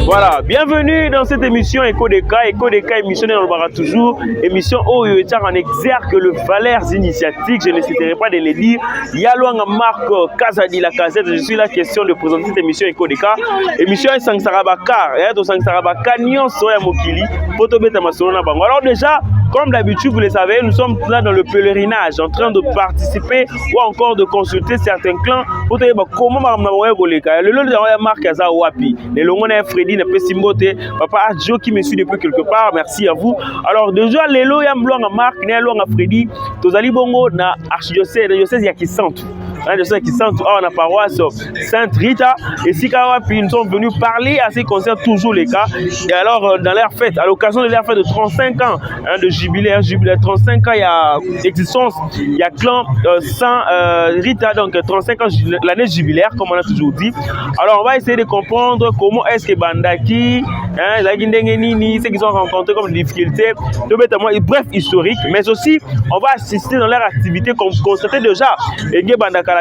Voilà, bienvenue dans cette émission Écho des cas. Écho des cas émissionné dans le Bara toujours. Émission où il y a en exergue le valeurs initiatiques. Je ne citerai pas de les dire. Yaloanga Marc Kazadi la Casette. Je suis là question de présenter cette émission Écho des cas. Émission Sangsarabaka. Et de Sangsarabaka, Nyon Soya Mokili. Potobeta Masolona Bango. Alors déjà, comme d'habitude, vous le savez, nous sommes là dans le pèlerinage, en train de participer ou encore de consulter certains clans pour te dire comment le long de Marc Kaza Wapi, le long de Freddy ne peut s'imboter, papa Joe qui me suit depuis quelque part, merci à vous. Alors déjà, les lots yam blanc à Marc, né long à Freddy, tozali bongo na archidiocèse ya Kisantu. De ceux qui sont à la paroisse Sainte Rita et Sikawapi, nous sommes venus parler à ce qui concerne toujours les cas. Et alors, dans leur fête, à l'occasion de leur fête de 35 ans de jubilé, 35 ans, il y a existence, il y a clan Sainte Rita, donc 35 ans, l'année jubilaire, comme on a toujours dit. Alors, on va essayer de comprendre comment est-ce que Bandaki, ceux qui sont rencontrés comme des difficultés, bref, historique, mais aussi, on va assister dans leur activité, comme constater déjà, et Bandaka. Il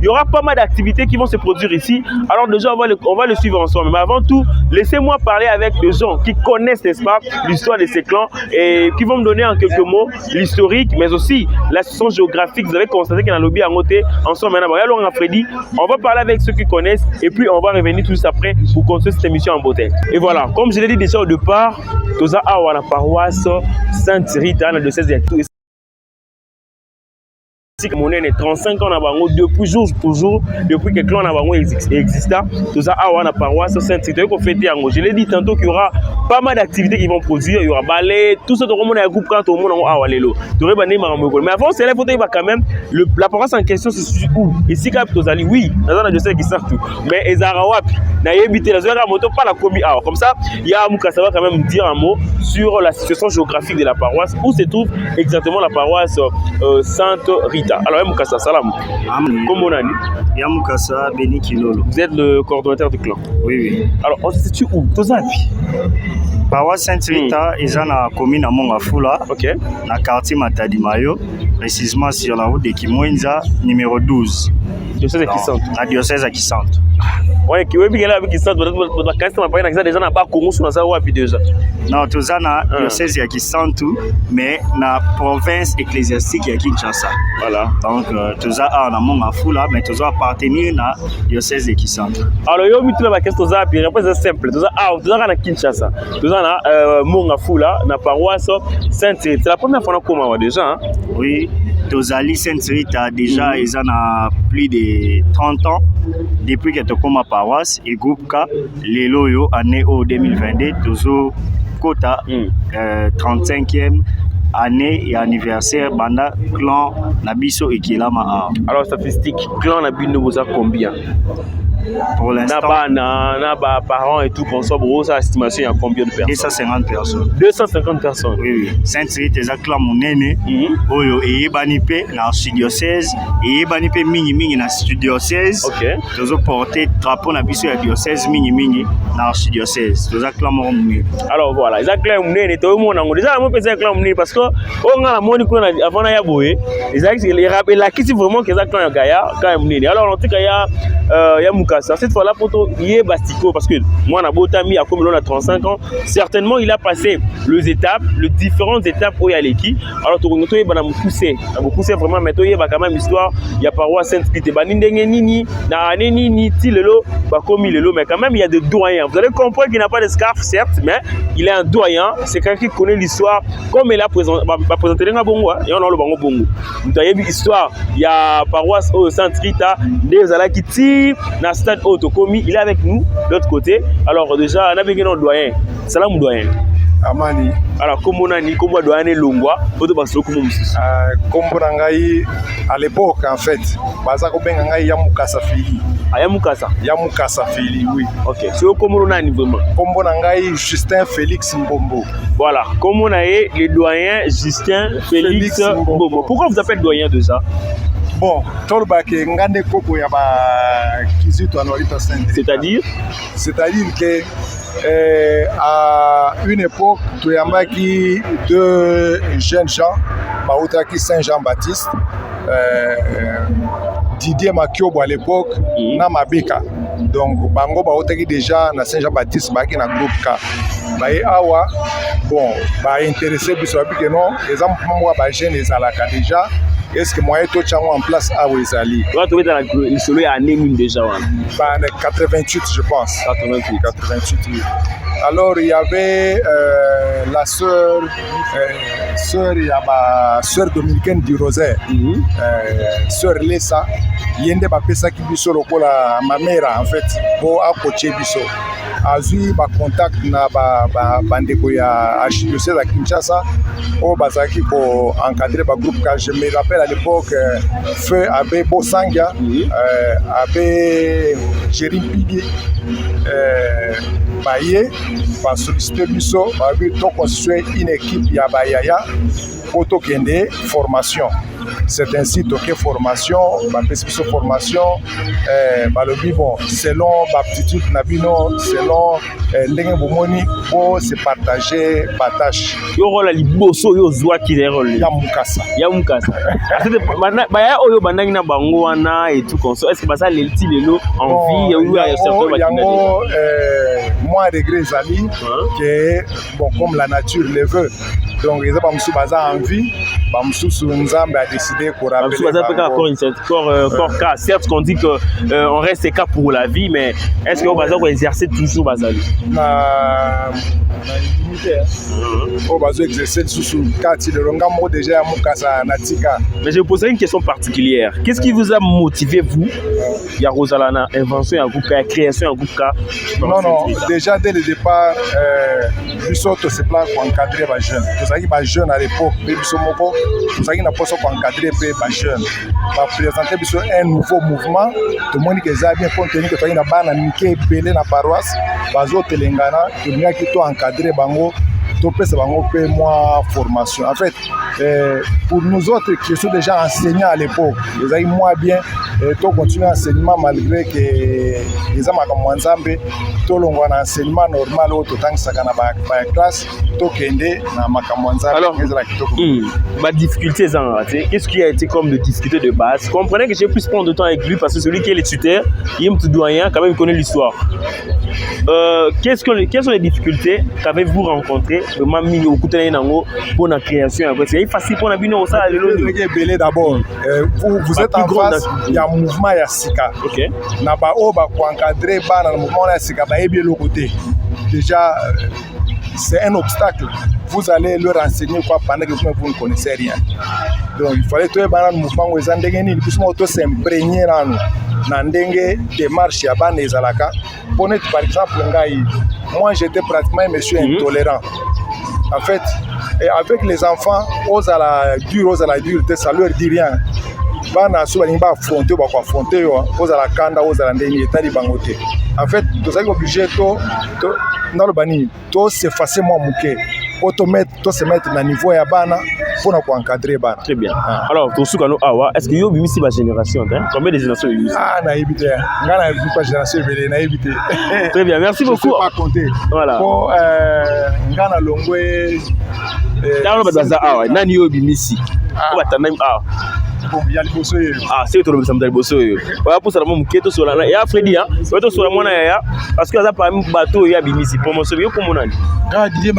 y aura pas mal d'activités qui vont se produire ici. Alors déjà, on va le suivre ensemble. Mais avant tout, laissez-moi parler avec des gens qui connaissent, n'est-ce pas, l'histoire de ces clans et qui vont me donner en quelques mots l'historique, mais aussi la situation géographique. Vous avez constaté qu'il y a un lobby à côté. Ensemble, on va parler avec ceux qui connaissent et puis on va revenir tout après pour continuer cette émission en beauté. Et voilà, comme je l'ai dit déjà au départ, tout ça à la paroisse Sainte Rita, dans le diocèse de tout. Mon est 35 ans depuis jour pour jour, depuis que clan existe, tout ça à la paroisse Saint-Tite. Je l'ai dit tantôt qu'il y aura pas mal d'activités qui vont produire, il y aura ballet, tout ce que tout le monde a groupe quand tout le monde a Walelo. Mais avant, c'est là faut quand même la paroisse en question se situe où? Ici quand Tozali, oui, dans la diocèse qui sort tout. Mais Ezarawapi, n'a évité la zone moto pas la commis. Alors comme ça, il y a Mouka ça va quand même dire un mot sur la situation géographique de la paroisse où se trouve exactement la paroisse Sainte Rita. Alors, Mukasa, salam. Comment on a dit? Yamukasa Beni Kilolo. Vous êtes le coordonnateur du clan? Oui. Alors, on se situe où? Tozapi. Paroisse Sainte Rita, ils ont la commune à Mongafula, dans le quartier Matadimayo, précisément sur la route de Kimwenza, numéro 12. Diocèse qui sente. La diocèse qui sente. Oui, qui est là avec qui sente, peut-être déjà n'a pas connu sur la voie déjà. Non, tout ça na diocèse qui sente, mais la province ecclésiastique qui Kinshasa. Voilà. Donc tout ça a na Mongafula, mais tout ça appartenir na diocèse qui sente. Alors yo mi tula ba question ça puis réponse est simple. Tout ça na Kinshasa. Tout ça na Mongafula, na paroisse Sainte-Rita. C'est la première fois qu'on a déjà. Oui. Tozali Sainte-Rita déjà ils ont plus de 30 ans depuis que tu comme à paroisse et groupe K les loyo année au 2022 toujours quota 35e année et anniversaire banda clan Nabiso et Kilama. Alors statistique clan Nabino vous a combien? Pour l'instant, parents et tout, consomme, ça estimation il y a combien de personnes? 250 personnes. 250 personnes. Oui. Sainte-Rita est un clan monene. Oyo et banipe na archidiocèse et banipe mingi na archidiocèse. OK. Nous avons porté drapeau na biso ya diocèse mingi na archidiocèse. Nous avons clan monene. Alors voilà, ils ont clan monene tout le monde a déjà moi penser clan monene parce que on a la moni avant na ya boé. Ils ont les rappellent là qui c'est vraiment que ça clan ya Gaïa, clan monene. Alors en tout cas il y a Mukasa. Cette fois-là, pour toi, il est Bastiko parce que moi, Nabotami, a comme l'on a 35 ans, certainement, il a passé les différentes étapes où il y a l'équipe. Alors, tout le monde, il va nous pousser vraiment, mais il y a quand même histoire, il y a paroisse Sainte-Pite, mais quand même, il y a des doyens. Vous allez comprendre qu'il n'a pas de scarf, certes, mais il est un doyen. C'est quelqu'un qui connaît l'histoire, comme il a présenté dans Bongo, et on a le Bongo Bongo. Vous avez vu l'histoire, il y a paroisse au Sainte-Rita, des Ala qui tirent dans le stade Otokomi, il est avec nous, de l'autre côté. Alors, déjà, on a besoin de doyen. Salam doyen. Amani. Alors, comment on a dit, comment doyen est Longwa, pour comme à l'époque, en fait, Bazako Bengangai Yamukasa Fili. Yamukasa Fili, oui. Ok. C'est comment on a dit vraiment? Comme on a Justin Félix Mbombo. Voilà. Comment on a le doyen Justin Félix Mbombo. Pourquoi vous appelez doyen de ça? Bon, Tolbake Ngande Koko Yaba Kizito Anorita Saint. C'est-à-dire que à une époque, tu as deux jeunes gens, Baoutaki Saint-Jean-Baptiste, Didier Makiobo à l'époque, Namabeka. Donc, Bango Baoutaki déjà na Saint-Jean-Baptiste, Baki na groupe K. Baye Awa, bon, intéressé, que non, les enfants, les jeunes, les alaka déjà. Est-ce que moi, tout ça en place à Ouezali? Tu vas trouver dans la solo à Némine déjà. 88, je pense. 88, oui. Alors, il y avait la sœur, il y a ma sœur dominicaine du Rosaire, sœur Lessa. Yende Bapesa qui biso lokola ma mère en fait pour approcher biso. Azui ba contact na ba bandeko ya archidiocèse à Kinshasa au bazaki pour encadrer ba groupe car je me rappelle à l'époque feu Abbé Bosangia, Abbé Jérim Piguet, Baye va solliciter biso va construire une équipe ya Bayaya pour tokende formation. C'est ainsi que formation, formation, bon, selon l'aptitude, selon l'engin bomoni pour se partager la tâche. Yo rôle li boso yo zwa ki rôle. Ya mukasa. Baya oyo bandaki na bango wana et tout comme ça. Est-ce que ça les petits lelo envie ou ya certains moi regret zali que bon comme la nature le veut. Donc ils ont pas musu baza envie, ba musu Nzambe a décidé pour rappeler. Musu baza peut encore cas. Certes qu'on dit que on reste cas pour la vie, mais est-ce que baza va exercer toujours bazali? Na limité. On va exercer sous quartier de Rongamo déjà à Mukasa Natika. Mais je vais vous poser une question particulière. Qu'est-ce qui vous a motivé vous? Il y a Rosalana invention en groupe K, création en groupe K. Non, déjà dès le départ, nous sommes ce plan pour encadrer les jeunes. Nous avons des jeunes à l'époque, nous avons pas pour encadrer les jeunes. Pour présenter un nouveau mouvement, tout le monde qui a bien compte tenu que nous avons un belé dans la paroisse, Bazo Telengana, nous avons encadré Bango. Moi formation. En fait, pour nous autres qui sommes déjà enseignants à l'époque, nous avons moins bien tout continuer l'enseignement malgré que les gens comme Nzambe, tout l'enseignement normal au temps que ça na ba classe, tout kende na makambo Nzambe. Alors, ma difficulté qu'est-ce qui a été comme de difficulté de base? Comprenez que j'ai pu prendre de temps avec lui parce que celui qui est le tuteur, il est un petit doyen, quand même il connaît l'histoire. Quelles sont les difficultés qu'avez-vous rencontrées pour la création? C'est facile pour la bino ça. D'abord, vous êtes en face, il y a un mouvement Yassika. Ok. Naba oba pour encadrer le mouvement Yassika, bien le côté. Déjà, c'est un obstacle. Vous allez leur enseigner quoi pendant que vous ne connaissez rien. Donc il fallait que le mouvement où ils puissent s'imprégner dans nous. Nandenge démarche ya bana ezalaka. Par exemple, moi j'étais pratiquement un monsieur intolérant. En fait, avec les enfants, aux à la dure, ça leur dit rien. Bana souvent ils vont affronter, aux à la kanda, aux à la ndeni, etali bangote. En fait, tout ça est obligé dans le bani, tout s'effacer moi mouké. Pour se mettre dans le niveau ya bana pour encadrer bana. Très bien. Alors, pour ceux qui awa, est-ce que vous avez une génération? Combien de générations vous avez? Na évité. Ngana pas génération na évité. Très bien, merci beaucoup. Je ne sais pas compter. Voilà. Pour ngana longwe nani yo bimisi? Ou atana bon ya liboso yo ah c'est to le samedi liboso yo voilà pour ça mon keto sur la ya Freddy hein to sur la mona ya parce que ça parmi bateau ya bimisi promotion yo comme nani Didier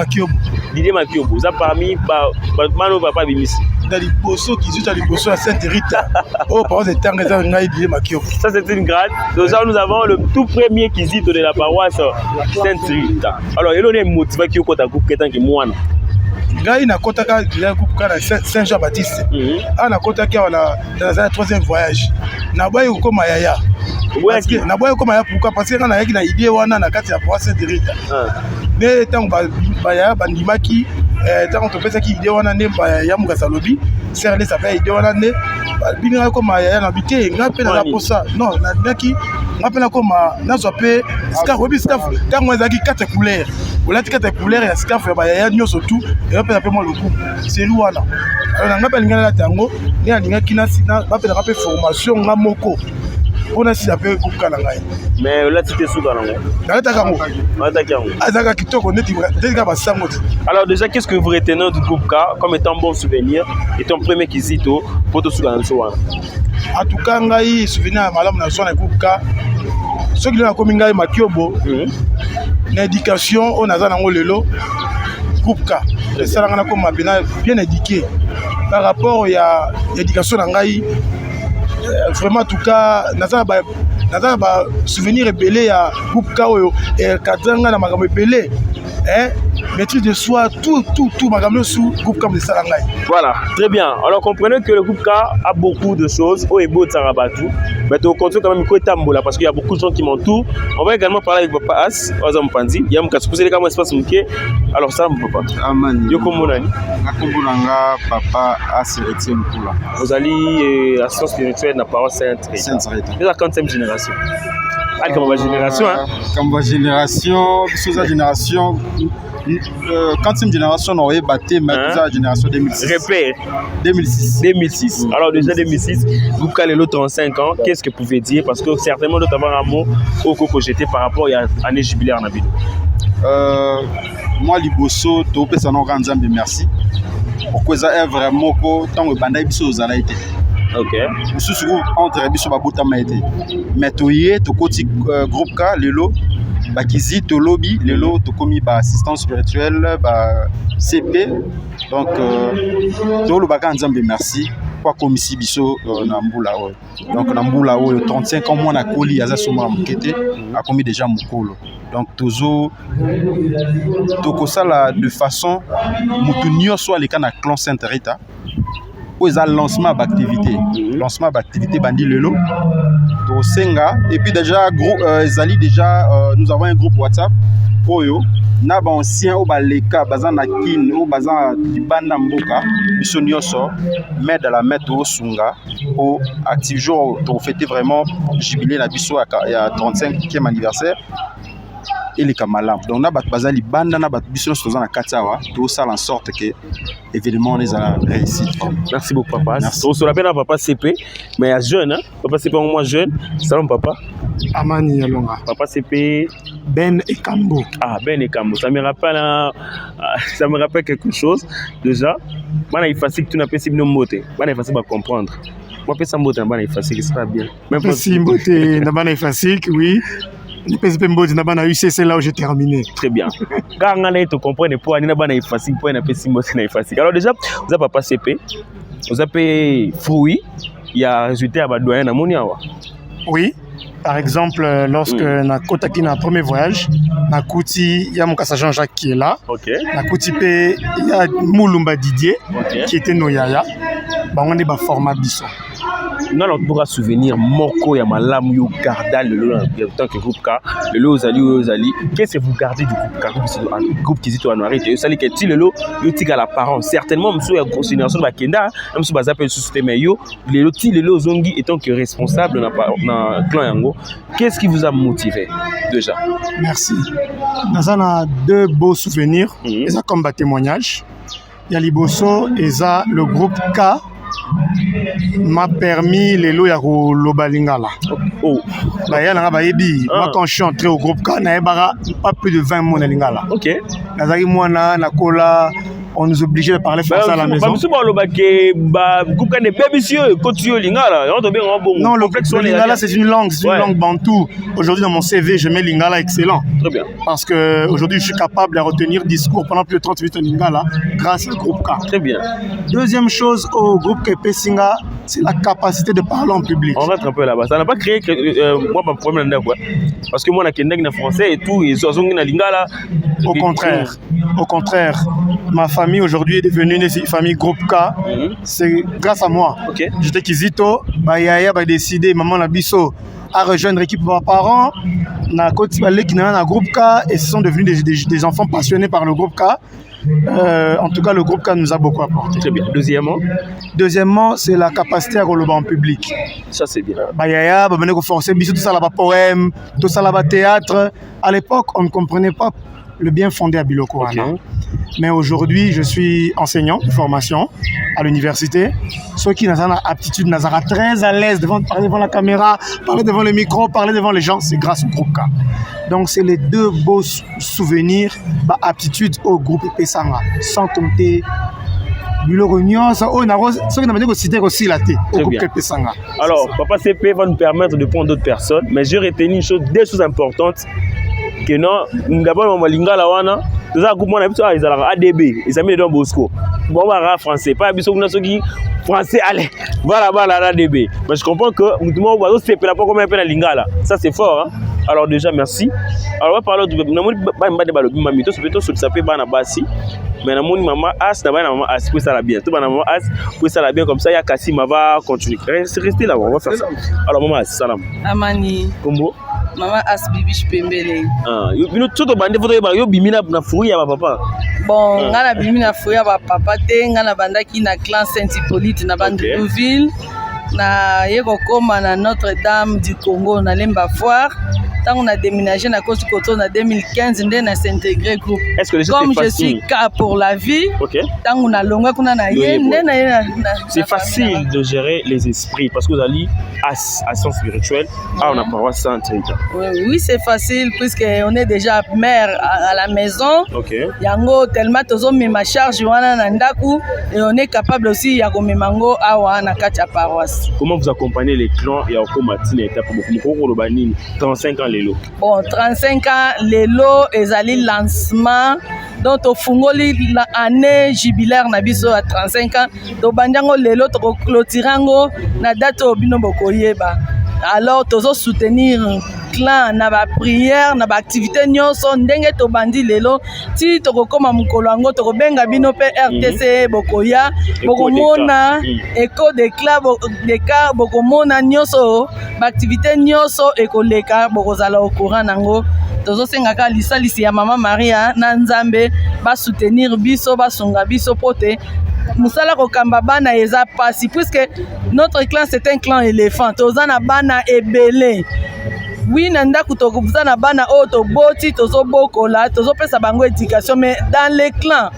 Makiobo ça parmi mano papa bimisi dans liboso qui juste à liboso à Sainte-Rita oh par exemple temps ça ngai Didier Makiobo ça c'est une grade donc nous avons le tout premier kizito de la paroisse Sainte-Rita alors il est motivé qui ko ta groupe ketan ki mwana ngai nakotaka déjà groupe kana Saint-Jean-Baptiste ana kotaki wana dans un troisième voyage na boye ukoma yaya na boye ukoma ya pourquoi parce que kana yaki na idée wana na kati ya paroisse Sainte-Rita ne tant ba ya bandimaki tant on fait ça qui idée wana ne ba ya mukasa lobi serle ça fait idée wana ne binga koma yaya na bité ngape na posa non na ndaki ngape na koma na zope scarf obi scarf tant on ezaki quatre couleurs olati quatre couleurs ya scarf ya ba yaya nyoso tout et on peut appeler moi le coup c'est lui wana alors ngape lingana la tango ni alinga kina sina ba pe na pe formation ngamoko on a si appelé groupe kana ngai mais là tu te souviens non naleta kango azaka kitoko neti ka basango. Alors déjà qu'est-ce que vous retenez du groupe K comme étant bon souvenir et ton premier kizito pour te souvenir so wana en tout cas ngai souvenir ya malamu na so na groupe K soki na komi ngai Makiobo na éducation on aza nango lelo groupe K ça na ko mabina bien éduqué par rapport ya éducation na ngai vraiment en tout cas naza ba souvenir rebelle ya groupe K oyo kadanga na makambo rebelle maîtrise de soi tout makambo sous groupe K de Salangai. Voilà, très bien. Alors comprenez que le groupe K a beaucoup de choses au Ebo de Sarabatu. Mais on continue quand même Tambola parce qu'il y a beaucoup de gens qui m'entourent. On va également parler avec Papa As, Ozam Pandi. Il y a un supposé les espace alors ça mon papa. Aman. Yoko Monani. Nakombolanga Papa As Etienne Kula. Vous allez assistance spirituelle na paroisse Sainte-Rita. C'est la 40e génération. Ah, comme génération hein. Comme génération, sous la génération 40e génération on aurait battu mais la génération 2006. Repère. 2006. Alors déjà 2006, vous calez l'autre 35 ans, qu'est-ce que vous pouvez dire parce que certainement d'autres avoir un mot au coco jeté par rapport à l'année jubilaire Nabido. Moi liboso to pesa no kanzambe merci. Pourquoi ça est vraiment ko tant banda biso za été. OK. Sous entre biso babota maité. Mais toyé to koti groupe K lelo bakizi to lobby lelo to komi ba assistance spirituelle ba CP donc to lo baka nzambe merci kwa komisi biso na mbula oyo donc na mbula oyo 35 ans moi na koli aza soma mukete a komi déjà mukolo donc toujours tokosala de façon mutu nyonso aleka na clan Sainte-Rita pour les lancement d'activité bandi lelo to senga et puis déjà groupe zali déjà nous avons un groupe WhatsApp oyo na ba ancien o baleka bazana kin o bazana libanda mboka biso nyonso mais dans la mettre au sunga au active jour to fêter vraiment jubilé la biso ya 35e anniversaire et les kamalam donc na bat bazali banda na bat biso nyonso tozana katiawa to sala en sorte que évidemment les a réussi. Merci beaucoup papa. On se rappelle à papa CP mais à jeune hein papa CP au moins jeune. Salam papa. Amani Yalonga. Papa CP Ben Ekambo. Ah Ben Ekambo, ça me rappelle quelque chose déjà. Bana ifasi que tu n'as pas si bien moté. Bana ifasi va comprendre. Moi pesa moté bana ifasi que ça bien. Même pas si moté na bana ifasi oui. Le PSP Mbodi n'a pas UC, c'est là où j'ai terminé. Très bien. Quand on a été compris, pour aller na effacer, pour aller PSP Mbodi na effacer. Alors déjà, vous avez papa CP, vous avez fruits, il y a résultat à badoyen na moniawa. Oui. Par exemple, lorsque na kotaki na premier voyage, na kuti il y a mon kassa Jean-Jacques qui est là. OK. Na kuti pe il y a Moulumba Didier qui était noyaya. Ba on est ba format biso. Non, on pourra souvenir moko ya malamu yo garda le tant que groupe K, le lo ozali. Qu'est-ce que vous gardez du groupe K? Groupe qui dit toi noiré, tu sali que ti le lo yo tika l'apparence. Certainement monsieur ya considération ba kenda, même si baza pe système yo, le lo ti le lo zongi étant que responsable na clan yango. Qu'est-ce qui vous a motivé déjà? Merci. Nous avons deux beaux souvenirs, et ça comme témoignage. Il y a Liboso et ça le groupe K m'a permis les lois à l'Obalingala. Oh. Moi quand je suis entré au groupe K, pas plus de 20 mois à Lingala. OK. Nazari Mwana, Nakola, on nous obligeait de parler français à la maison. Non, le lingala, c'est une langue bantou. Aujourd'hui, dans mon CV, je mets lingala excellent. Très bien. Parce qu'aujourd'hui, je suis capable de retenir discours pendant plus de 30 minutes en lingala grâce au groupe K. Très bien. Deuxième chose au groupe Kepe Singa, c'est la capacité de parler en public. On rentre un peu là-bas. Ça n'a pas créé moi mon problème quoi. Parce que moi na kendek na français et tout et zozongi na lingala. Au contraire, ma famille aujourd'hui est devenue une famille groupe K. C'est grâce à moi. Okay. J'étais Kizito, Yaya a décidé, maman Nabiso à rejoindre l'équipe de mes parents. Na Côte Balé qui n'a un groupe K et ce sont devenus des enfants passionnés par le groupe K. En tout cas, le groupe K nous a beaucoup apporté. Très bien. Deuxièmement, c'est la capacité à relever en public. Ça, c'est bien. Yaya, forcer, tout ça là-bas poème, tout ça là-bas théâtre. À l'époque, on ne comprenait pas le bien fondé à Biloko. Okay. Mais aujourd'hui, je suis enseignant de formation à l'université. Ceux qui ont une aptitude, sont très à l'aise parler devant la caméra, parler devant le micro, parler devant les gens, c'est grâce au groupe K. Donc, c'est les deux beaux souvenirs, aptitude au groupe Pesanga, sans compter Biloko Nyonso, ceux qui n'ont cité aussi la tête au groupe Pesanga. Alors, Papa CP va nous permettre de prendre d'autres personnes, mais j'ai retenu des choses importantes. Que non, nous avons lingala wana, tout ça groupe moi ils ont ADB, ils ont mis dans Bosco. Bon bah français, pas biso kuna soki français allez. Voilà ADB. Mais je comprends que tout le monde va se faire pas comme un peu la lingala. Ça c'est fort hein. Alors déjà merci. Alors on va parler de mamie, tout plutôt sur ça peut bana basi. Mais na moni maman as na maman as pour ça la bien. Tout maman as pour ça la bien comme ça ya Kassima va continuer. Restez là, on va faire ça. Alors maman salam. Amani. Kombo Maman as bibi pembele. Ah, yo tout bande photo yo bimina na fouille ya papa. Bon, ngana bimina fouille ya papa te ngana bandaki na clan Saint-Hippolyte na Bandeville. Na yeko koma na Notre-Dame du Congo na Lemba Foire. Tant on a déménagé na Côte Coton en 2015, on a intégré groupe. Est-ce que les comme je suis cas pour la vie, tant on a longue qu'on a c'est facile de gérer les esprits parce que vous allez à sens spirituel, on a paroisse sainte. Oui, c'est facile puisque on est déjà mère à la maison. Yango tellement tozo ma charge wana na ndaku et on est capable aussi ya ko memango awa na kati ya paroisse. Comment vous accompagnez les clans ya ko matina étape beaucoup ko banini 35 ans lelo. Bon, 35 ans lelo ezali lancement donc au fungoli l'année jubilaire na biso à 35 ans to bandango lelo to clôturango na date obino bokoyeba. Alors tozo soutenir clan na ba prière na ba activité nyonso ndenge to bandi lelo ti to kokoma mukolo ngo to benga bino pe RTC bokoya bokomona écho de club de cas bokomona nyonso ba activité nyonso ekoleka bokozala au courant nango tozo sengaka lisalisi ya mama Maria na Nzambe ba soutenir biso ba sunga biso pote musala kokamba bana eza pasi puisque notre clan c'est un clan éléphant tozana bana ebele. Oui, nanda kutokubuza na bana oto boti tozo bokola tozo pesa bango éducation mais dans les clans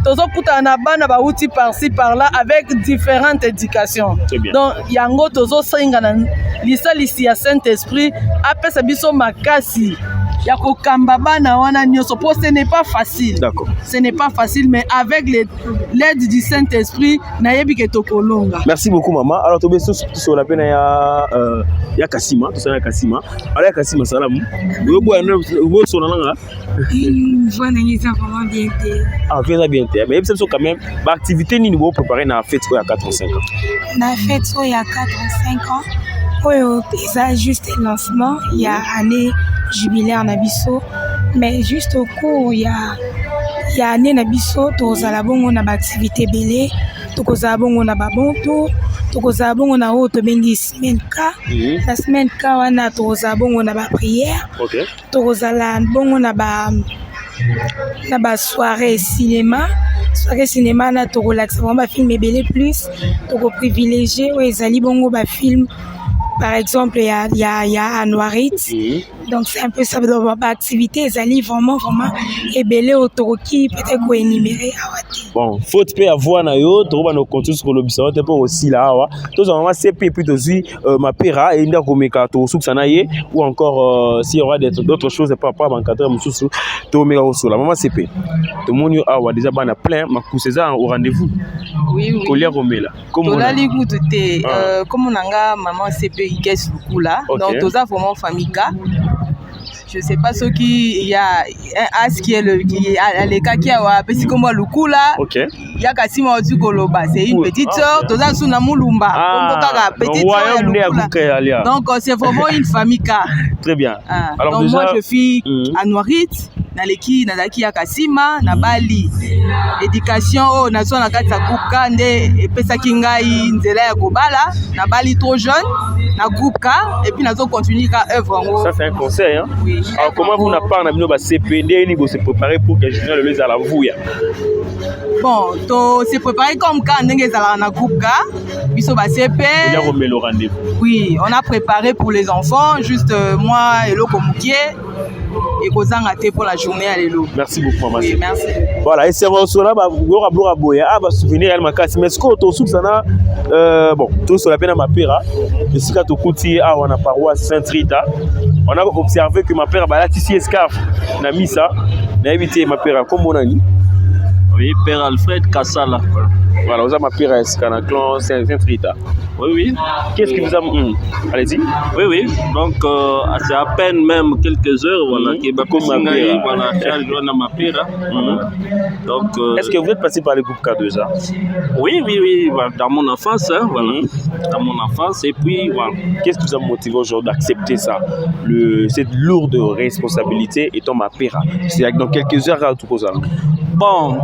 tozo kuta na bana ba uti par-ci par-là avec différentes éducations. Donc yango tozo senga na lisalisi ya Saint-Esprit apesa biso makasi ya kokamba bana wana nyonso po ce n'est pas facile. D'accord. Ce n'est pas facile mais avec l'aide du Saint-Esprit na yebi ke tokolonga. Merci beaucoup maman. Alors tobe sur la peine ya Kassima, tout ça ya Kassima. Alors ya Kassima salam. Yo bo so nanga. Voix n'isa vraiment bien té. Ah, bien bien té. Mais c'est quand même ba activité ni vous préparer na fête ya 4-5 ans. Na fête il y a 4-5 ans. Oh, c'est juste le lancement, il y a année jubilaire Nabiso, mais juste au cours il y a année Nabiso, tous à la bonne on a activité belé, tous à la bonne on a babonto, tous à la bonne on a autre bengi semaine K, la semaine K on a tous à la bonne on a prière, tous à la bonne on a soirée cinéma. Soirée cinéma na to relax vraiment film belé plus, to privilégié ouais zali bongo ba film. Par exemple, il y a Anouarit, Donc c'est un peu ça. Donc ma activité ezali vraiment et belé autoroki peut-être ko énumérer awati. Bon, faut te avoir na yo, to ba no continue sur le bisa te pour aussi là awa. Tous vraiment CP puis aussi ma pera et nda komeka to suksana ye ou encore s'il y aura d'autres choses par rapport à encadrer mususu to meka au la maman CP. Tout monde yo awa déjà bana plein ma kuseza au rendez-vous. Oui. Kolia Romela. Comme on a comme on a maman CP Ikes Lukula. Donc toza vraiment famille K. Je sais pas ce qui y a un as qui est le cas qui a petit comme Lukula. Il y a Kasima Otu Koloba, c'est une petite sœur, toza suna mulumba. Petite sœur Lukula. Donc c'est vraiment une famille K. Très bien. Alors donc déjà, moi je suis à Noirit. Naleki ya Kasima na Bali éducation o nazo na kati ya groupe K nde epesaki ngai nzela ya kobala na Bali trop jeune na groupe K et puis nazo continuer ka œuvre en ça c'est un conseil hein. Oui. Alors comment vous n'a pas na bino ba CPD ni go se préparer pour que je le à la vouya. Bon, to se préparer comme K ndenge za na groupe K biso ba CP. Il y a remis le rendez-vous. Oui, on a préparé pour les enfants juste moi et Loko Mukie. Et pour la journée à l'élo. Merci beaucoup, maman. Oui, merci. Voilà, et c'est cela, souvenir elle m'a cassé. Mais ce qu'on te soupçonne, bon, tout sur la peine à ma père, et si tu coûtes à la paroisse Sainte-Rita, on a observé que ma père a tissé escarpe, on a mis ça, on a évité ma père comme on a dit. Oui, Père Alfred Kassala. Voilà, vous avez ma père à clan Sainte-Rita. Oui. Qu'est-ce que vous avez allez-y. Oui. Donc, c'est à peine même quelques heures, voilà, qui va comme ma père. Donc, est-ce que vous êtes passé par le groupe K2A? Oui, dans mon enfance, hein, voilà. Dans mon enfance, et puis, voilà. Qu'est-ce qui vous a motivé aujourd'hui d'accepter ça, cette lourde responsabilité étant ma père? C'est dans quelques heures à tout cause. Bon,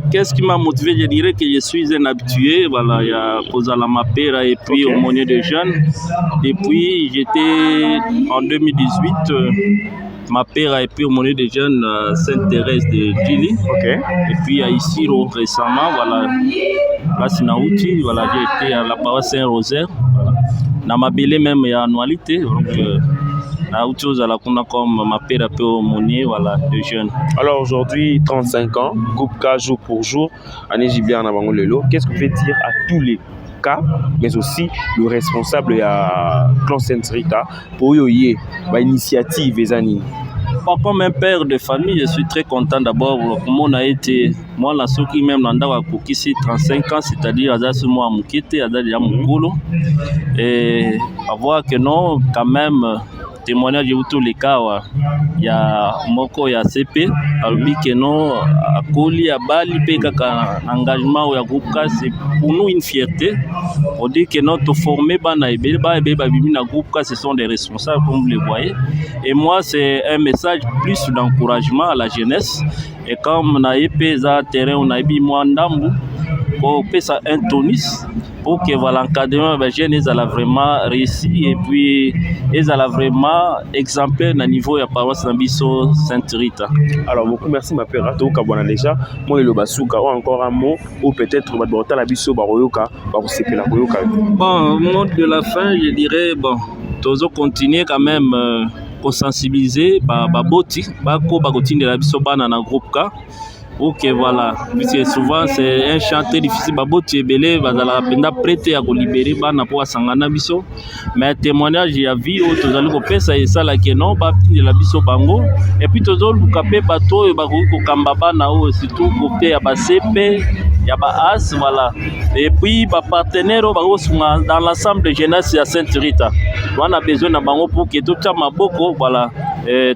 qu'est-ce qui m'a motivé? Je dirais que je suis un habitué, voilà, il y a Kozala Mapera et puis au Monnier de Jeunes. Et puis j'étais en 2018, ma père et puis au Monnier de Jeunes à Sainte-Thérèse de Djili. Et puis à Isiro récemment, voilà, là c'est Naouti, voilà, j'ai été à la paroisse Saint-Rosaire. Dans ma belle même il y a annualité, donc autre chose à la comme ma père peu aumônier, voilà, de jeunes. Alors aujourd'hui, 35 ans, groupe K jour pour jour, année Gibier en avant Lelo. Qu'est-ce que vous pouvez dire à tous les cas, mais aussi le responsable à clan Sainte-Rita pour y initiative et années? Comme un père de famille, je suis très content d'abord comment on a été. Moi, la soeur qui même l'anda pour ici 35 ans, c'est-à-dire à ce mois Mukete, à déjà Mukolo, et à voir que non, quand même. Témoignage de tous les cas, il y a Moko, il y a CP, albi que non, à Koli, à Bali, un engagement ou à groupe K, c'est pour nous une fierté. On dit que notre formé, groupe K, ce sont des responsables, comme vous le voyez. Et moi, c'est un message plus d'encouragement à la jeunesse. Et comme on a épais à terrain, on a mis moi Ndambu, pour faire ça un tonus. Pour que voilà, l'encadrement des jeunes ils ont vraiment réussi et puis ils ont vraiment exemplaire au niveau de la paroisse Nambiso Sainte-Rita. Alors beaucoup merci ma père Rato Kabwana déjà. Moi le Basuka ou encore un mot ou peut-être Badbota la biso Baroyoka Baroseke la Boyoka. Bon, mot de la fin, je dirais bon, toujours continuer quand même pour sensibiliser Baboti, Bako Bagotine de la biso bana dans groupe K. Ok, voilà. Puisque souvent c'est un chant très difficile. Baboti Ebele, bazala penda prêté à libérer bana pour sangana biso. Mais témoignage il y a vu autres allons copier ça et ça là que non, ba de la biso bango. Et puis toujours le capé bateau et bakou ko kambaba na o surtout côté ya ba CP, ya ba AS voilà. Et puis ba partenaire dans l'ensemble de jeunesse à Sainte-Rita. On a besoin de bango pour que tout ça maboko voilà.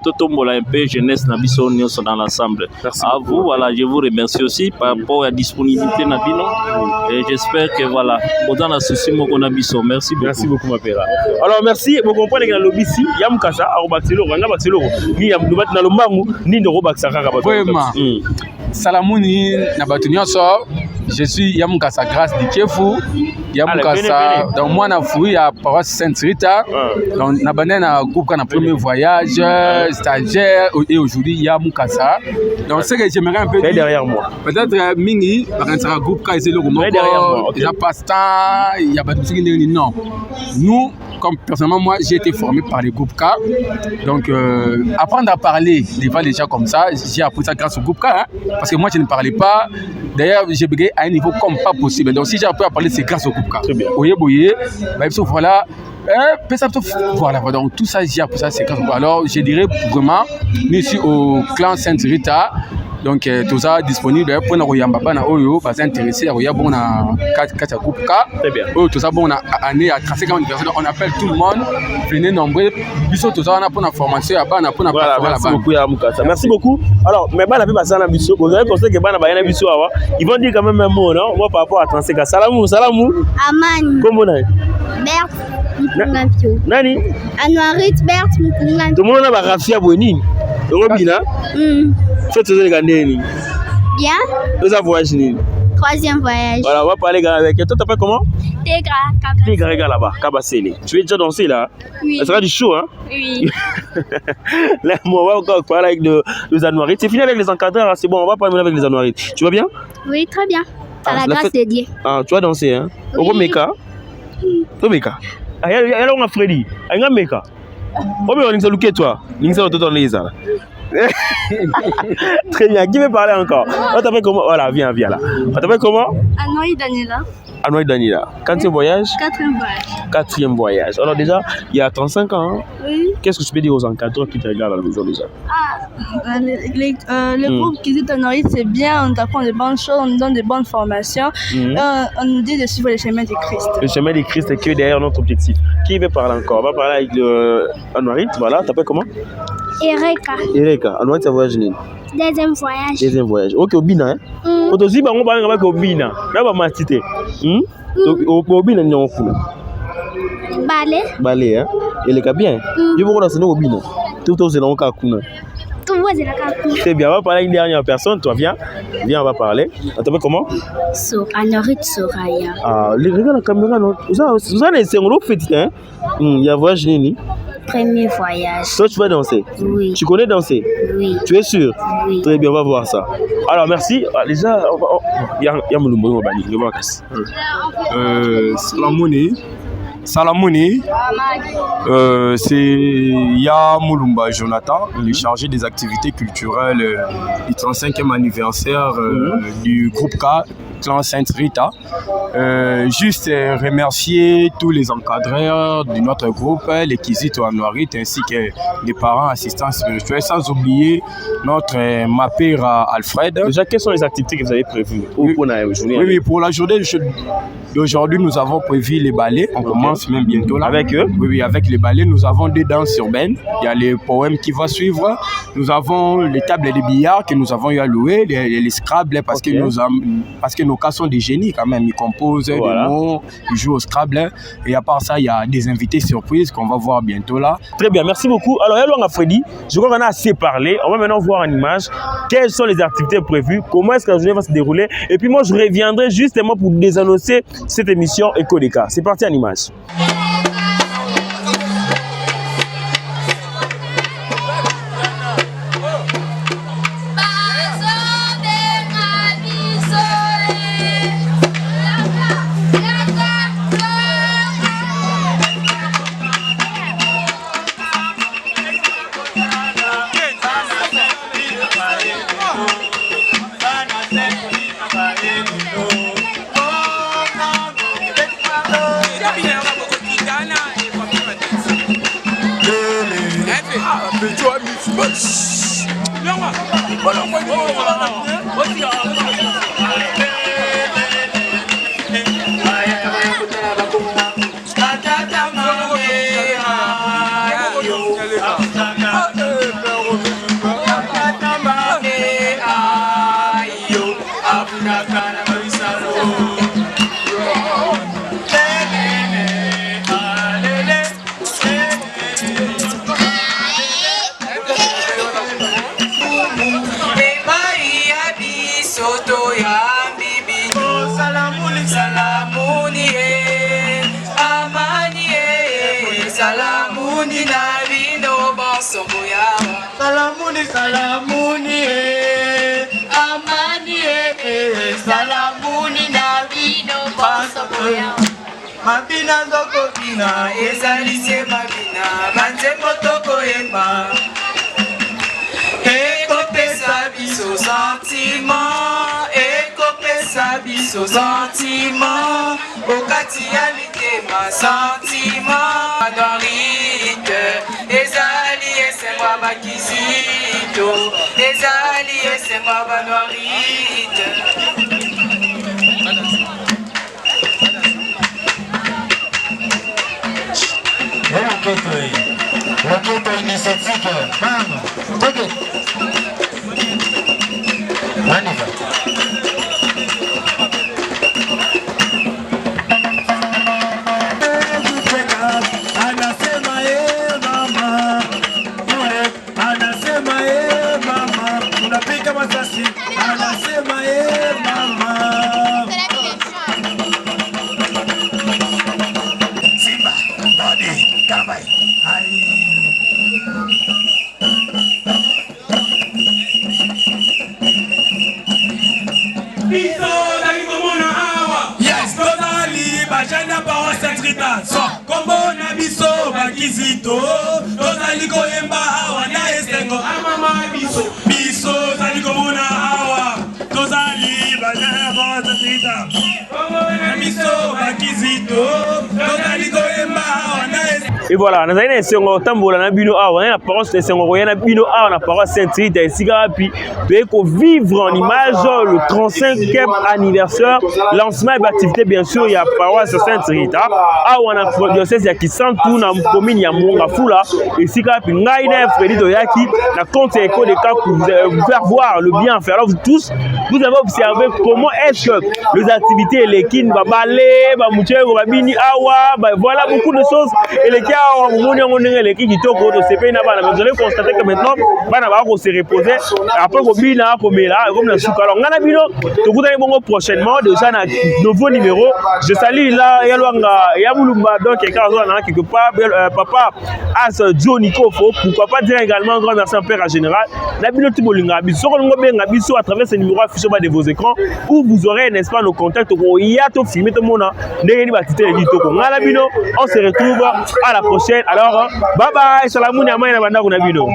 Tout tombola un peu jeunesse na biso nyonso dans l'ensemble. À vous voilà. Je vous remercie aussi par rapport à la disponibilité Nabino et j'espère que voilà, autant la souci mon abisso. Merci beaucoup. Merci beaucoup ma père. Alors merci, vous comprenez que dans le ici, Yamkasa a Robaxelo, Ranga Baxelo, ni Yamdubat na Lombangu, ni de Robaxaka. Vraiment. Salamouni Nabatunio sort. Je suis Yamukasa grâce de Kiefu. Yamukasa, donc moi, je suis à paroisse Sainte-Rita. Donc, je suis un groupe qui a un premier voyage, stagiaire, et aujourd'hui, Yamukasa. Donc, ce que j'aimerais un peu dire. Derrière moi. Peut-être Mingi, par exemple, un groupe qui a été le groupe. Il y a pas de temps, il y a pas de non. Nous, comme personnellement, moi, j'ai été formé par les groupes K. Donc, apprendre à parler devant les gens comme ça, j'ai appris ça grâce au groupe K. Hein, parce que moi, je ne parlais pas. D'ailleurs, j'ai bégayé à un niveau comme pas possible. Donc, si j'ai appris à parler, c'est grâce au groupe K. Très bien. Voilà. Voilà, donc tout ça, j'ai appris ça, c'est grâce au groupe K. Alors, je dirais vraiment, nous ici au clan Sainte Rita, donc tout ça disponible pour nous yamba na oyo pas intéressé à bon na quatre groupe K. Très bien. Tout ça bon à année à 35 anniversaire, on appelle tout le monde, venez nombreux, biso tout ça on a pour la formation à bana pour la voilà, merci beaucoup ya Mukasa. Merci beaucoup. Alors mais bana pe basana biso, vous avez pensé que bana ba yana biso awa, ils vont dire quand même un mot non, moi par rapport à 35 ans. Salamou. Amani. Comment on est? Bert Nani? Anouarit Bert Mukungan. Tout le monde a ba rafia boni. Robina. Faites ce que vous Bien. Vous avez voyagé. 3e voyage. Voilà, on va parler avec toi. Toi, t'appelles comment? Tegra. Tegra là-bas, Kabasele. Tu veux déjà danser là? Oui. Ça sera du show, hein? Oui. Là, on va encore parler avec les Anouarites. C'est fini avec les encadreurs, c'est bon, on va parler avec les Anouarites. Tu vas bien? Oui, très bien. Par la grâce de Dieu. Ah, tu vas danser, hein? Oui. Au Meka? Au Meka. Ah, il y a là, on a Freddy. Ah, il y a Meka. Oh, mais on est loupé, toi. On est loupé, toi. Très bien, qui veut parler encore? On t'appelle comment? Voilà, viens là. On t'appelle comment? Anoï Daniela. Anoï Daniela. Quatrième voyage? 4e voyage. 4e voyage. Alors déjà, il y a 35 ans. Hein? Oui. Qu'est-ce que tu peux dire aux encadreurs qui te regardent à la maison déjà? Le groupe qui dit Anoï, c'est bien, on t'apprend de bonnes choses, on nous donne de bonnes formations. On nous dit de suivre le chemin du Christ. Le chemin du Christ est que derrière notre objectif. Qui veut parler encore? On va parler avec Anoï. Voilà, t'appelles comment? Ereka. Anoï, tu as voyagé? 2e voyage. 2e voyage. Ok, au Bina. On te dit, on va parler avec au Bina. Là, on va m'attiter. Au Bina, on ballet, hein? Et les cas bien. Je vous remercie au Bina. Tout au Zéland, Kakuna. Très bien, on va parler avec une dernière personne. Toi, viens, on va parler. On t'appelle comment? Anorit Soraya. Ah, regarde la caméra, non? Vous avez un gros petit, hein? Il y a voyage, Nini. 1er voyage. Toi, tu vas danser? Oui. Tu connais danser? Oui. Tu es sûr? Oui. Très bien, on va voir ça. Alors, merci. Déjà, il y a Moulumbo, on va Salamouni, c'est Ya Moulumba Jonathan, le chargé des activités culturelles du 35e anniversaire du groupe K, clan Sainte Rita. Juste remercier tous les encadreurs de notre groupe, les Kizito Anouarit, ainsi que les parents assistants spirituels, sans oublier notre mapper Alfred. Déjà, quelles sont les activités que vous avez prévues pour la journée? Oui, pour la journée d'aujourd'hui, nous avons prévu les ballets. On commence même bientôt là. Avec eux? Oui, avec les ballets. Nous avons des danses urbaines. Il y a les poèmes qui vont suivre. Nous avons les tables de billard que nous avons eu à louer, les Scrabble, parce que nos cas sont des génies quand même. Ils composent des mots, ils jouent au Scrabble. Et à part ça, il y a des invités surprises qu'on va voir bientôt là. Très bien, merci beaucoup. Alors, Yalong Freddy, je crois qu'on a assez parlé. On va maintenant voir en image quelles sont les activités prévues, comment est-ce que la journée va se dérouler. Et puis moi, je reviendrai justement pour désannoncer cette émission Écho des cas. C'est parti en image. Mabina ndoko bina ezalise mabina banzembo toko yemba ekopesa biso sentiment ekopesa biso sentiment okati ya mitema sentiment adorite ezali esemba bakizito ezali esemba badorite. Roqueto initiatique, bam, take it. On y va. Anasema mama, anasema mama, unapika masasi, anasema mama. Simba, body, Karabai. Yes, tozali bajana paroisse Saint-Rita. Kombo na biso bakizito, tozali koyemba awa na esengo amama biso. Biso tozali komona awa, tozali bajana paroisse Saint-Rita. Kombo na biso bakizito, tozali koyemba awa na esengo. Et voilà, nous avons un sengo tambola na bino awa, na paroisse de sengo na bino awa na paroisse Saint-Rita esika puis de vivre en image le 35e anniversaire lancement d'activité bien sûr il y a paroisse Saint-Rita awa na diocèse ya Kisantu na commune ya Monga Fula esika puis ngai na Freddy Toyaki na compte éco de cas pour vous faire voir le bien faire. Alors vous tous vous avez observé comment est-ce que les activités les kin ba balé ba muchego ba bini awa ba voilà beaucoup de choses et les cas vous allez constater que maintenant on se reposer après comme là comme la souka alors ngana bino to kutana bongo prochainement déjà un nouveau numéro. Je salue là ya mulumba donc quelque part papa as Johnny Kofo, pourquoi pas dire également un grand merci en père général na bino tibolinga biso ko benga biso à travers ce numéro affiché bas de vos écrans où vous aurez n'est-ce pas nos contacts ko ya to filmer to mona ndenge ni batité les to ko ngana bino on se retrouve à la prochaine. Alors, bye bye, salamuni amai na banda kuna bino.